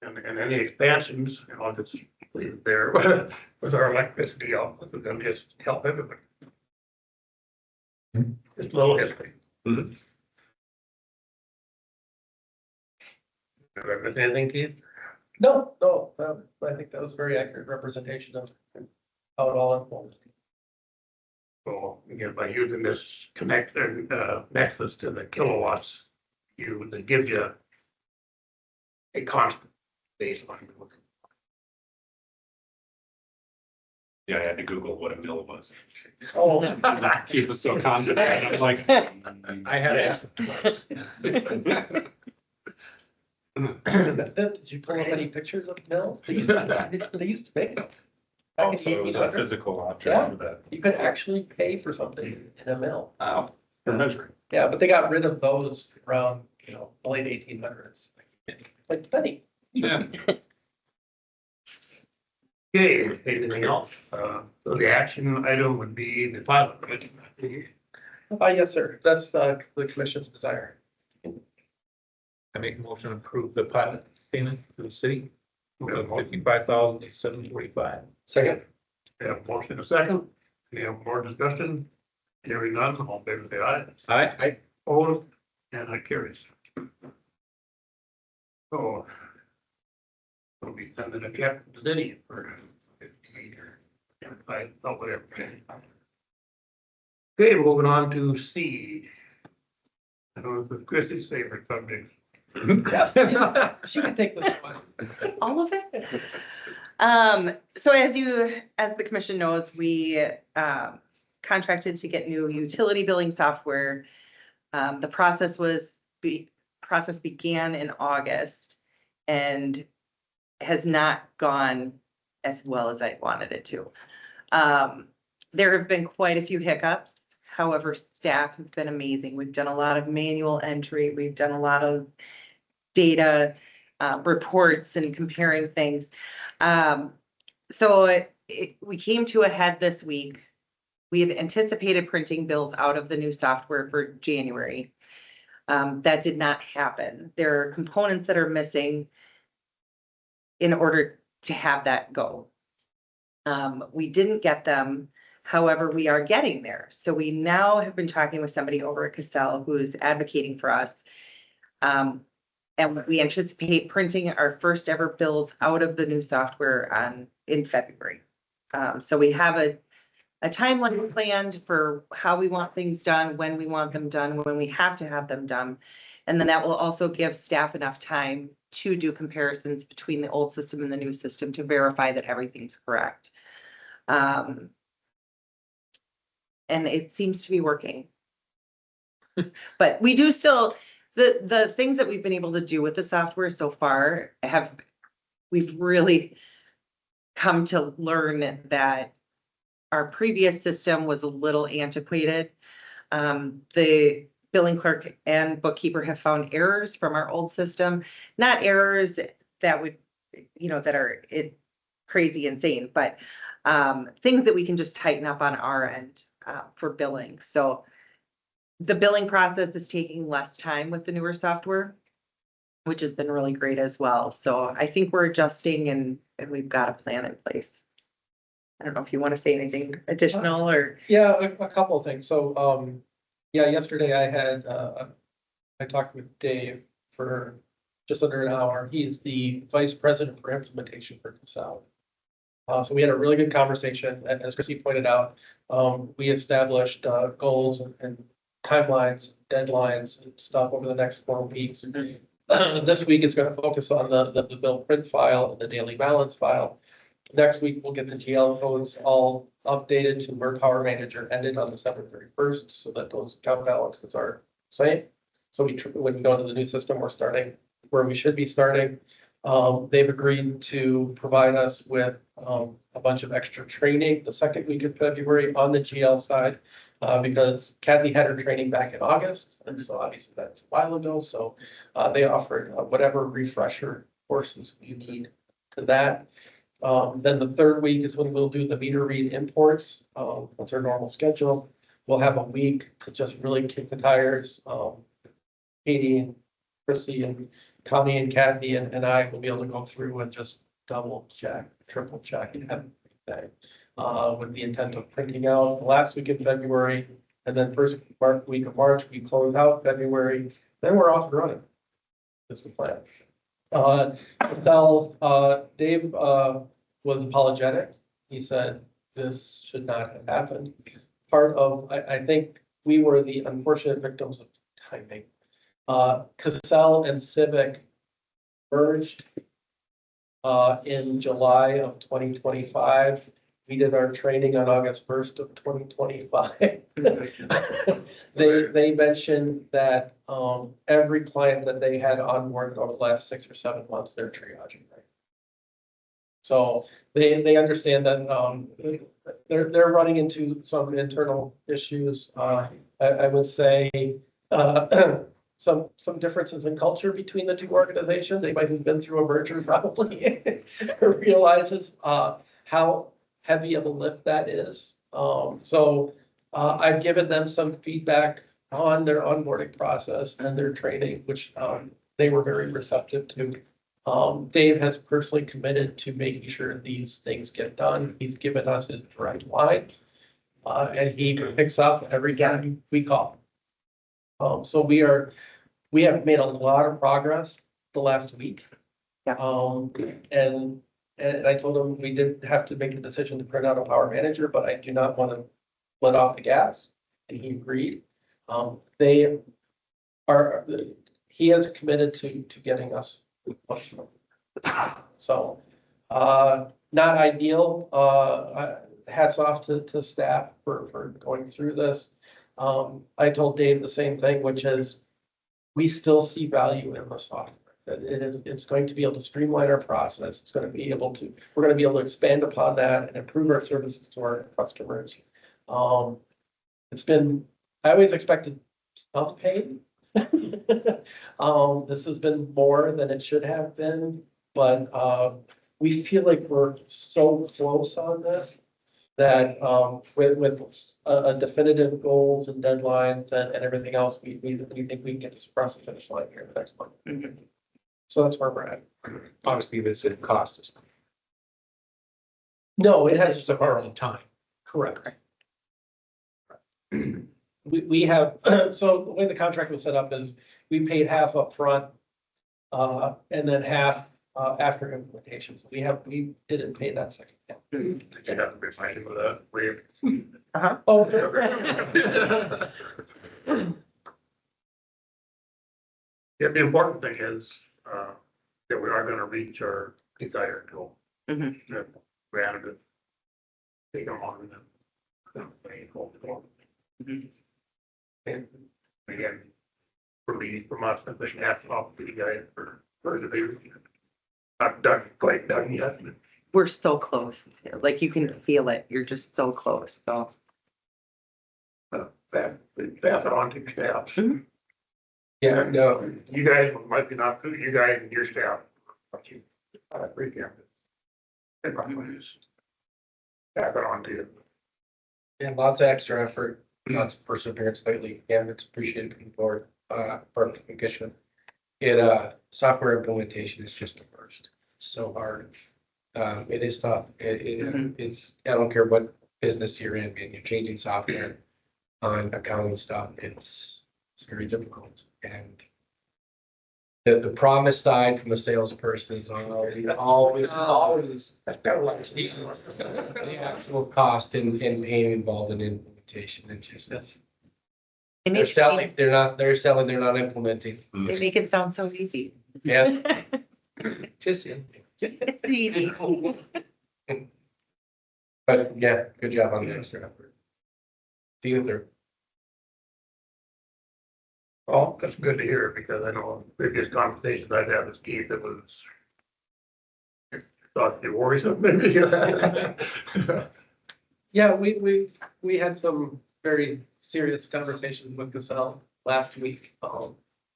And any expansions, I'll just leave it there with our electricity output, we're gonna just help everybody. Just a little history. Mhm. Have I missed anything, Keith? No, I think that was a very accurate representation of how it all unfolds. So again, by using this connector, nexus to the kilowatts, it gives you a constant baseline. Yeah, I had to Google what a mill was. Oh, Keith was so confident. I'm like, I had asked him twice. did you pull up any pictures of mills? They used to make them. Back in so it was a 1800s. physical Yeah. object that, You could actually pay for something in a mill. for measuring. Yeah, but they got rid of those around, the late 1800s. Like penny. Yeah. Okay, anything else? So the action item would be the pilot. Yes, sir. That's, the commission's desire. I make a motion to approve the pilot payment to the city. $55,745. Second. We have a motion and a second. We have more discussion. Hearing none, all in favor say aye. Aye. Opposed, and that carries. So. We'll be sending a cap to Denny for 15 years. I thought whatever. Okay, moving on to C. I know this is Chrissy's favorite subject. She can take this one. All of it. So as the commission knows, we contracted to get new utility billing software. The process began in August and has not gone as well as I wanted it to. There have been quite a few hiccups. However, staff have been amazing. We've done a lot of manual entry. We've done a lot of data reports and comparing things. So we came to a head this week. We had anticipated printing bills out of the new software for January. That did not happen. There are components that are missing in order to have that go. We didn't get them. However, we are getting there. So we now have been talking with somebody over at Cassell who's advocating for us. And we anticipate printing our first ever bills out of the new software in February. So we have a timeline planned for how we want things done, when we want them done, when we have to have them done. And then that will also give staff enough time to do comparisons between the old system and the new system to verify that everything's correct. And it seems to be working. But we do still, the things that we've been able to do with the software so far we've really come to learn that our previous system was a little antiquated. The billing clerk and bookkeeper have found errors from our old system, not errors that would, that are crazy insane, but things that we can just tighten up on our end for billing. So the billing process is taking less time with the newer software, which has been really great as well. So I think we're adjusting and we've got a plan in place. I don't know if you want to say anything additional or. Yeah, a couple of things. So, yesterday I talked with Dave for just under an hour. He's the vice president for implementation for Cassell. So we had a really good conversation. And as Chrissy pointed out, we established goals and timelines, deadlines and stuff over the next 4 weeks. This week is going to focus on the bill print file and the daily balance file. Next week, we'll get the GL codes all updated to where Power Manager ended on December 31st, so that those account balances are same. So when we go into the new system, we're starting where we should be starting. They've agreed to provide us with a bunch of extra training the second week of February on the GL side, because Kathy had her training back in August, and so obviously that's a while ago. So they offered whatever refresher courses you need to that. Then the third week is when we'll do the meter read imports. That's our normal schedule. We'll have a week to just really kick the tires. Katie and Chrissy and Connie and Kathy and I will be able to go through and just double check, triple check everything, with the intent of printing out the last week of February. And then first week of March, we close out February. Then we're off and running. That's the plan. Dave was apologetic. He said this should not have happened. Part of, I think we were the unfortunate victims of timing. Cassell and Civic merged in July of 2025. We did our training on August 1st of 2025. They mentioned that every client that they had onboarded over the last 6 or 7 months, they're triaging. Right? So they understand that they're running into some internal issues. I would say some differences in culture between the two organizations. Anybody who's been through a merger probably realizes. how heavy of a lift that is. I've given them some feedback on their onboarding process and their training, which, they were very receptive to. Dave has personally committed to making sure these things get done. He's given us his direct line. And he picks up every time we call. So we have made a lot of progress the last week. Yeah. And I told him we did have to make a decision to print out a power manager, but I do not want to let off the gas. And he agreed. They are, he has committed to getting us. So, not ideal. Hats off to staff for going through this. I told Dave the same thing, which is we still see value in the software. That it's going to be able to streamline our process. It's going to be able to, we're going to be able to expand upon that and improve our services to our customers. It's been, I always expected some pain. This has been more than it should have been, but we feel like we're so close on this that with a definitive goals and deadlines and everything else, we think we can get this across the finish line here in the next month. So that's where we're at. Obviously, this is cost us. No, it has. It's of our own time. Correct. We have, so the way the contract was set up is we paid half up front, and then half after implementation. So we didn't pay that second half. You have to be fighting with that. Oh, Yeah, the important thing is, that we are gonna reach our desired goal. Mhm. That we had to take them on and and again, from us, I think that's off to you guys for the big. Not done, quite done yet. We're so close, like you can feel it, you're just so close, so. Pass it on to staff. Yeah, no, You guys might be not, you guys and your staff, but you, appreciate it. And I'm gonna just pass it on to you. and lots of extra effort, lots of perseverance lately, and it's appreciated from the board, for the commission. Software implementation is just the first. It's so hard. It is tough. It's, I don't care what business you're in, and you're changing software on accounting stuff, it's very difficult. And the promise side from a salesperson is always the actual cost and pain involved in implementation. It's just that they're selling, they're not implementing. They make it sound so easy. Yeah. just, It's easy. But yeah, good job on the extra effort. See you through. Well, that's good to hear, because I know previous conversations I've had with Keith, it was thought they worrisome maybe. yeah, we had some very serious conversations with Casell last week,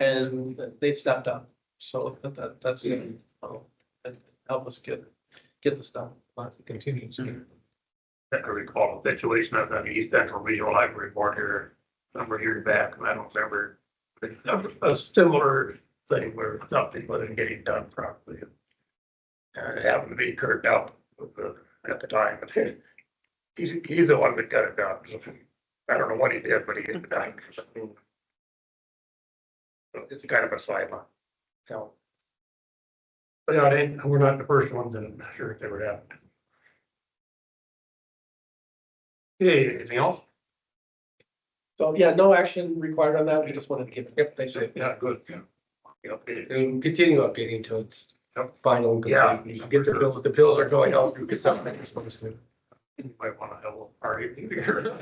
and they stepped up. So that's good. And help us get the stuff. Lots of continues. I recall a situation I've done the East Central Regional Library Board here a number of years back, and I don't remember a similar thing where something wasn't getting done properly. It happened to be Kurt Bell at the time, but he's the one that got it done. I don't know what he did, but he got it done. It's kind of a sideline. So. But yeah, we're not the first ones, and I'm sure it ever happened. Okay, anything else? So yeah, no action required on that. We just wanted to give it. Yep, thanks. Yeah, good. Yeah. Okay. And continue updating until it's Yep. final. and Yeah. complete. Get the bills, the bills are going out through Casella like you're supposed to. You might want to have a little party here.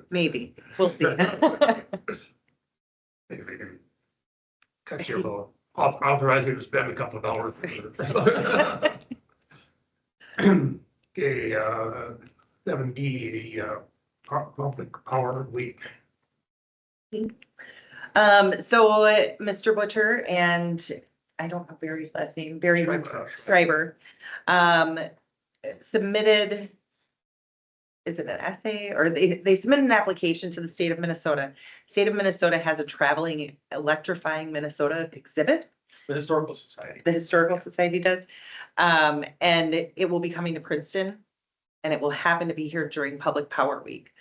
Maybe, we'll see. Maybe we can cut your little, authorize you to spend a couple of dollars. Okay, 7D, the public power week. So Mr. Butcher and I don't know Barry's last name, Barry Schreiber, submitted, is it an essay, or they submitted an application to the state of Minnesota. State of Minnesota has a traveling electrifying Minnesota exhibit. The Historical Society. The Historical Society does. And it will be coming to Princeton, and it will happen to be here during Public Power Week.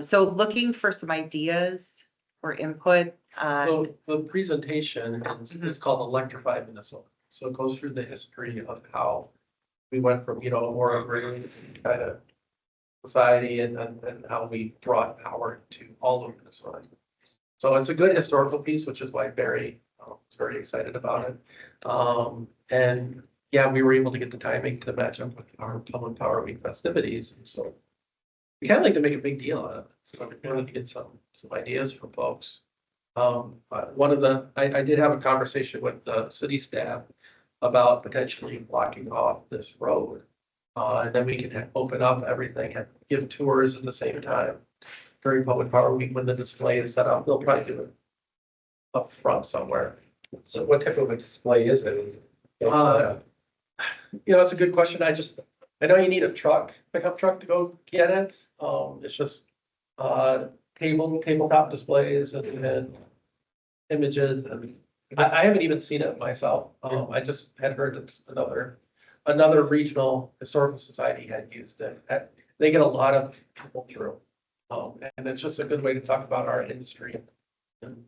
So looking for some ideas or input on, So the presentation is, it's called Electrified Minnesota. So it goes through the history of how we went from, a more agrarian kind of society and how we brought power to all of Minnesota. So it's a good historical piece, which is why Barry was very excited about it. And yeah, we were able to get the timing to match up with our Public Power Week festivities. And so we kind of like to make a big deal out of it. So we wanted to get some ideas from folks. I did have a conversation with the city staff about potentially blocking off this road. And then we can open up everything and give tours at the same time during Public Power Week when the display is set up. They'll probably do it up front somewhere. So what type of a display is it? It's a good question. I know you need a pickup truck to go get it. It's just tabletop displays and images, and I haven't even seen it myself. I just had heard it's another regional historical society had used it. They get a lot of people through. And it's just a good way to talk about our industry and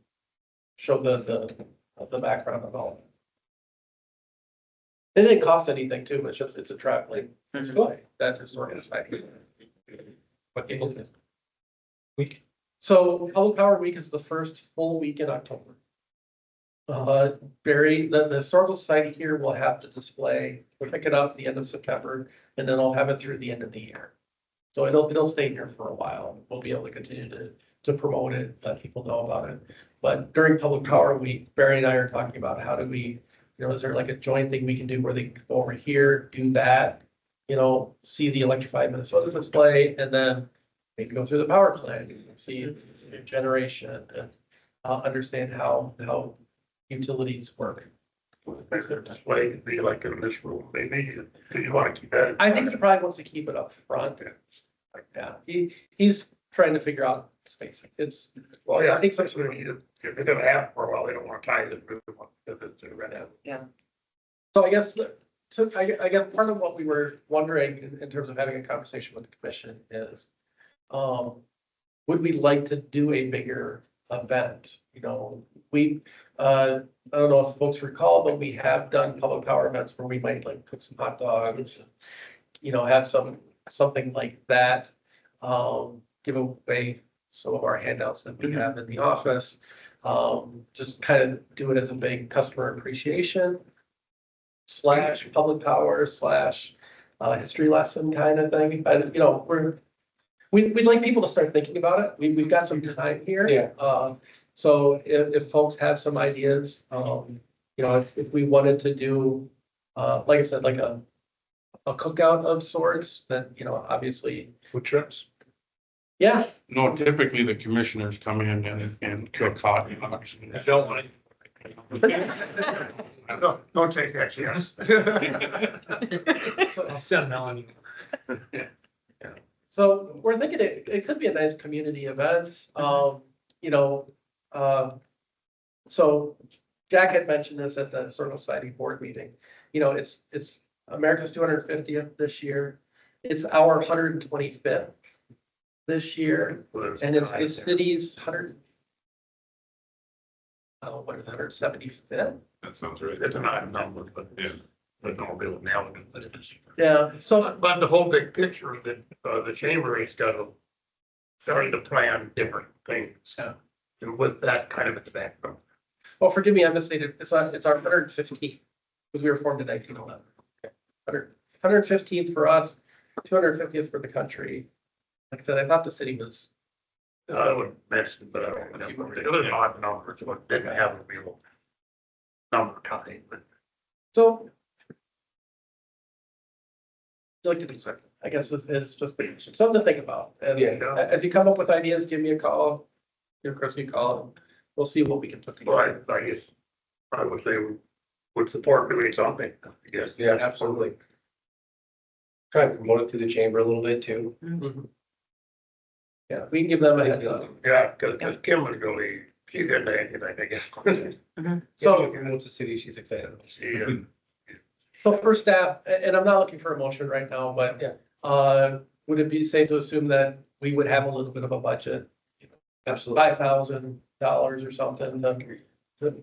show the background of all. It didn't cost anything too. It's a traveling display that historical society. What people do. So Public Power Week is the first full week in October. The Historical Society here will have the display. We'll pick it up at the end of September, and then I'll have it through the end of the year. So it'll stay here for a while. We'll be able to continue to promote it, let people know about it. But during Public Power Week, Barry and I are talking about how do we, is there like a joint thing we can do where they can go over here, do that, see the Electrified Minnesota display, and then maybe go through the power plant, see generation, and understand how utilities work. Is there a display to be like in this room, maybe? Do you want to keep that? I think he probably wants to keep it up front. Yeah, he's trying to figure out spacing. Well, yeah, I think something we need to, if they're gonna have for a while, they don't want to tie it if it's a red out. yeah. So I guess part of what we were wondering in terms of having a conversation with the commission is, would we like to do a bigger event? I don't know if folks recall, but we have done public power events where we might like cook some hot dogs, have something like that. Give away some of our handouts that we have in the office. Just kind of do it as a big customer appreciation / public power / history lesson kind of thing. We'd like people to start thinking about it. We've got some time here. Yeah. So if folks have some ideas, if we wanted to do, like I said, like a cookout of sorts, then, obviously. Food trips? Yeah. No, typically the commissioners come in and cook hot dogs. I don't want to. Don't take that chance. I'll send Melanie. So we're thinking it could be a nice community event. So Jack had mentioned this at the Historical Society board meeting. It's America's 250th this year. It's our 125th this year, and it's the city's 175th. That sounds right. It's an odd number, but yeah, but don't be able to nail it, but it is. Yeah. So But the whole big picture of the chamber is starting to plan different things. Yeah. And with that kind of a background. well, forgive me, I misstated. It's our 150th because we were formed in 1911. 115th for us, 250th for the country. Like I said, I thought the city was. I would mention, but I don't remember. It was an odd number, so it didn't have a real number time, but. So. Like to do something, I guess it's just something to think about. And Yeah. as you come up with ideas, give me a call. Give Chris a call, and we'll see what we can put Well, together. I guess I would say we would support doing something, I guess. Yeah, absolutely. try and promote it through the chamber a little bit too. Yeah, we can give them a heads up. Yeah, cause Kim was really, she's into anything, I guess. So, Promotes the city, she's excited. She, so for staff, and I'm not looking for a motion right now, but, would it be safe to assume that we would have a little bit of a budget? Absolutely. $5,000 or something, or something,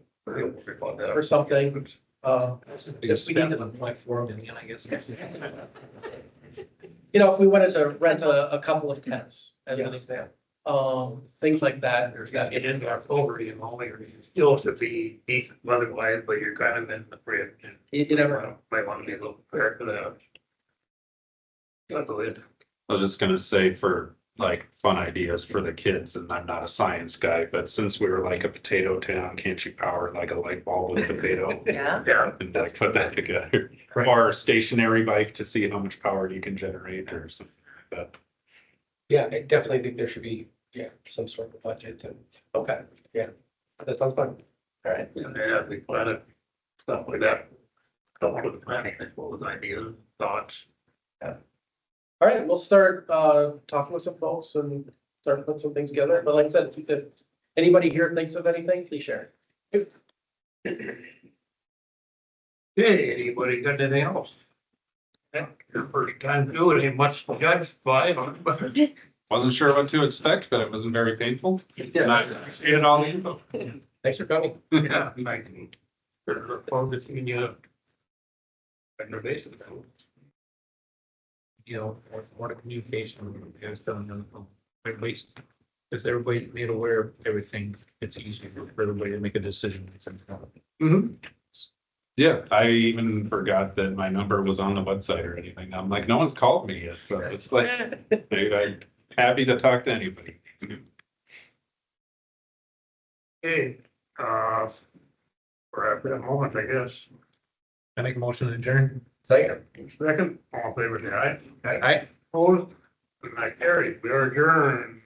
Because we need to- like for them, I guess. you know, if we wanted to rent a couple of tents, as an Yes. example, things like that. There's got to get into October, you know, you're still to be decent weather-wise, but you're kind of in the fridge. And You never know. might want to be a little prepared for that. Yeah, go ahead. I was just gonna say for like fun ideas for the kids, and I'm not a science guy, but since we were like a potato town, can't you power like a light bulb with potato? Yeah. Yeah, And like put that together, Right. or a stationary bike to see how much power you can generate or something like that. Yeah, I definitely think there should be, some sort of budget and, Okay. Yeah. That sounds fun. All right. yeah, we plan it, stuff like that. Come up with the planning, I suppose, ideas, thoughts. All right, we'll start, talking with some folks and start putting some things together. But like I said, if anybody here thinks of anything, please share. Hey, anybody got anything else? Yeah, your first time doing it, ain't much to judge by, but. Wasn't sure what to expect, but it wasn't very painful. And I appreciated all the info. thanks for coming. Yeah, I can. Look forward to seeing you. On your basis. You know, more communication, I was telling them, at least, because everybody made aware of everything, it's easy for everybody to make a decision. Mm-hmm. Yeah, I even forgot that my number was on the website or anything. I'm like, no one's called me yet, so it's like, I'm happy to talk to anybody. Okay, we're at that moment, I guess. I make a motion to adjourn. Second. Second, all in favor, say aye. Aye. Opposed? Good night, carried. We are adjourned.